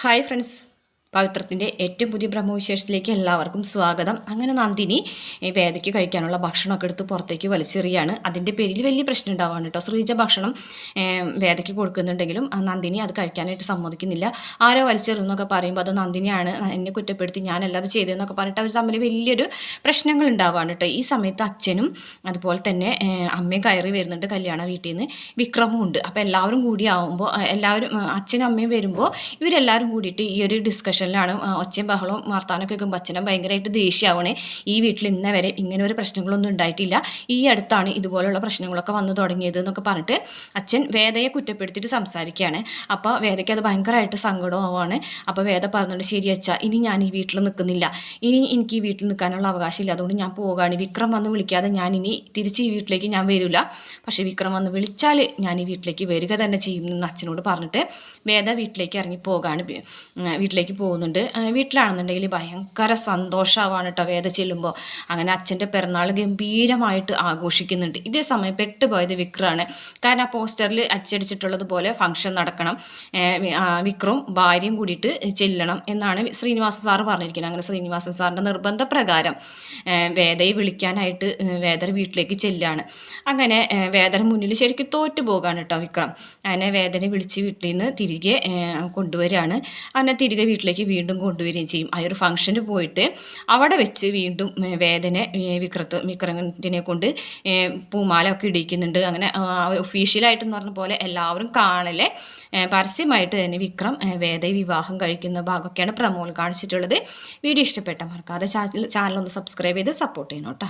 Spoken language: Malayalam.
ഹായ് ഫ്രണ്ട്സ്, പവിത്രത്തിൻ്റെ ഏറ്റവും പുതിയ ബ്രഹ്മവിശേഷത്തിലേക്ക് എല്ലാവർക്കും സ്വാഗതം. അങ്ങനെ നന്ദിനി വേദയ്ക്ക് കഴിക്കാനുള്ള ഭക്ഷണമൊക്കെ എടുത്ത് പുറത്തേക്ക് വലിച്ചെറിയാണ്. അതിൻ്റെ പേരിൽ വലിയ പ്രശ്നം ഉണ്ടാവുകയാണ് കേട്ടോ. ശ്രീജ ഭക്ഷണം വേദയ്ക്ക് കൊടുക്കുന്നുണ്ടെങ്കിലും നന്ദിനി അത് കഴിക്കാനായിട്ട് സമ്മതിക്കുന്നില്ല. ആരോ വലിച്ചെറിയുന്നൊക്കെ പറയുമ്പോൾ അത് നന്ദിനിയാണ് എന്നെ കുറ്റപ്പെടുത്തി ഞാനല്ലാതെ ചെയ്തതെന്നൊക്കെ പറഞ്ഞിട്ട് അവർ തമ്മിൽ വലിയൊരു പ്രശ്നങ്ങൾ ഉണ്ടാവുകയാണ് കേട്ടോ. ഈ സമയത്ത് അച്ഛനും അതുപോലെ തന്നെ അമ്മയും കയറി വരുന്നുണ്ട് കല്യാണ വീട്ടിൽ നിന്ന്. വിക്രമും ഉണ്ട്. അപ്പോൾ എല്ലാവരും കൂടി ആവുമ്പോൾ അച്ഛനും അമ്മയും വരുമ്പോൾ ഇവരെല്ലാവരും കൂടിയിട്ട് ഈ ഒരു ഡിസ്കഷനിലാണ് ഒച്ചയും ബഹളവും വർത്താനൊക്കെ കേൾക്കുമ്പോൾ അച്ഛനെ ഭയങ്കരമായിട്ട് ദേഷ്യമാവണേ. ഈ വീട്ടിൽ ഇന്നേ വരെ ഇങ്ങനെ ഒരു പ്രശ്നങ്ങളൊന്നും ഉണ്ടായിട്ടില്ല, ഈ അടുത്താണ് ഇതുപോലുള്ള പ്രശ്നങ്ങളൊക്കെ വന്നു തുടങ്ങിയത് എന്നൊക്കെ പറഞ്ഞിട്ട് അച്ഛൻ വേദയെ കുറ്റപ്പെടുത്തിയിട്ട് സംസാരിക്കുകയാണ്. അപ്പോൾ വേദയ്ക്ക് അത് ഭയങ്കരമായിട്ട് സങ്കടമാവാണ്. അപ്പോൾ വേദ പറഞ്ഞിട്ട് ശരി അച്ഛ, ഇനി ഞാൻ ഈ വീട്ടിൽ നിൽക്കുന്നില്ല, ഇനി എനിക്ക് ഈ വീട്ടിൽ നിൽക്കാനുള്ള അവകാശമില്ല, അതുകൊണ്ട് ഞാൻ പോവുകയാണ്. വിക്രം വന്ന് വിളിക്കാതെ ഞാൻ ഇനി തിരിച്ച് ഈ വീട്ടിലേക്ക് ഞാൻ വരില്ല, പക്ഷേ വിക്രം വന്ന് വിളിച്ചാൽ ഞാൻ ഈ വീട്ടിലേക്ക് വരിക തന്നെ ചെയ്യും എന്ന് അച്ഛനോട് പറഞ്ഞിട്ട് വേദ വീട്ടിലേക്ക് ഇറങ്ങി പോകാണ്. വീട്ടിലേക്ക് പോകുന്നുണ്ട്. വീട്ടിലാണെന്നുണ്ടെങ്കിൽ ഭയങ്കര സന്തോഷമാവാണ് കേട്ടോ വേദ ചെല്ലുമ്പോൾ. അങ്ങനെ അച്ഛൻ്റെ പിറന്നാൾ ഗംഭീരമായിട്ട് ആഘോഷിക്കുന്നുണ്ട്. ഇതേ സമയം പെട്ടുപോയത് വിക്രമാണ്. കാരണം ആ പോസ്റ്ററിൽ അച്ചടിച്ചിട്ടുള്ളതുപോലെ ഫംഗ്ഷൻ നടക്കണം, വിക്രവും ഭാര്യയും കൂടിയിട്ട് ചെല്ലണം എന്നാണ് ശ്രീനിവാസ സാറ് പറഞ്ഞിരിക്കുന്നത്. അങ്ങനെ ശ്രീനിവാസൻ സാറിൻ്റെ നിർബന്ധപ്രകാരം വേദയെ വിളിക്കാനായിട്ട് വേദര വീട്ടിലേക്ക് ചെല്ലാണ്. അങ്ങനെ വേദന മുന്നിൽ ശരിക്കും തോറ്റു പോകാണ് കേട്ടോ വിക്രം. അങ്ങനെ വേദനെ വിളിച്ച് വീട്ടിൽ നിന്ന് തിരികെ കൊണ്ടുവരികയാണ്. അങ്ങനെ തിരികെ വീട്ടിലേക്ക് വീണ്ടും കൊണ്ടുവരികയും ചെയ്യും. ആ ഒരു ഫംഗ്ഷന് പോയിട്ട് അവിടെ വെച്ച് വീണ്ടും വേദനെ വിക്രത്തിനെ കൊണ്ട് പൂമാല ഒക്കെ ഇടിക്കുന്നുണ്ട്. അങ്ങനെ ഒഫീഷ്യലായിട്ടെന്ന് പറഞ്ഞ പോലെ എല്ലാവരും കാണലെ പരസ്യമായിട്ട് തന്നെ വിക്രം വേദയെ വിവാഹം കഴിക്കുന്ന ഭാഗമൊക്കെയാണ് പ്രമോൾ കാണിച്ചിട്ടുള്ളത്. വീഡിയോ ഇഷ്ടപ്പെട്ട മറക്കാതെ ചാനൽ ഒന്ന് സബ്സ്ക്രൈബ് ചെയ്ത് സപ്പോർട്ട് ചെയ്യണം കേട്ടോ.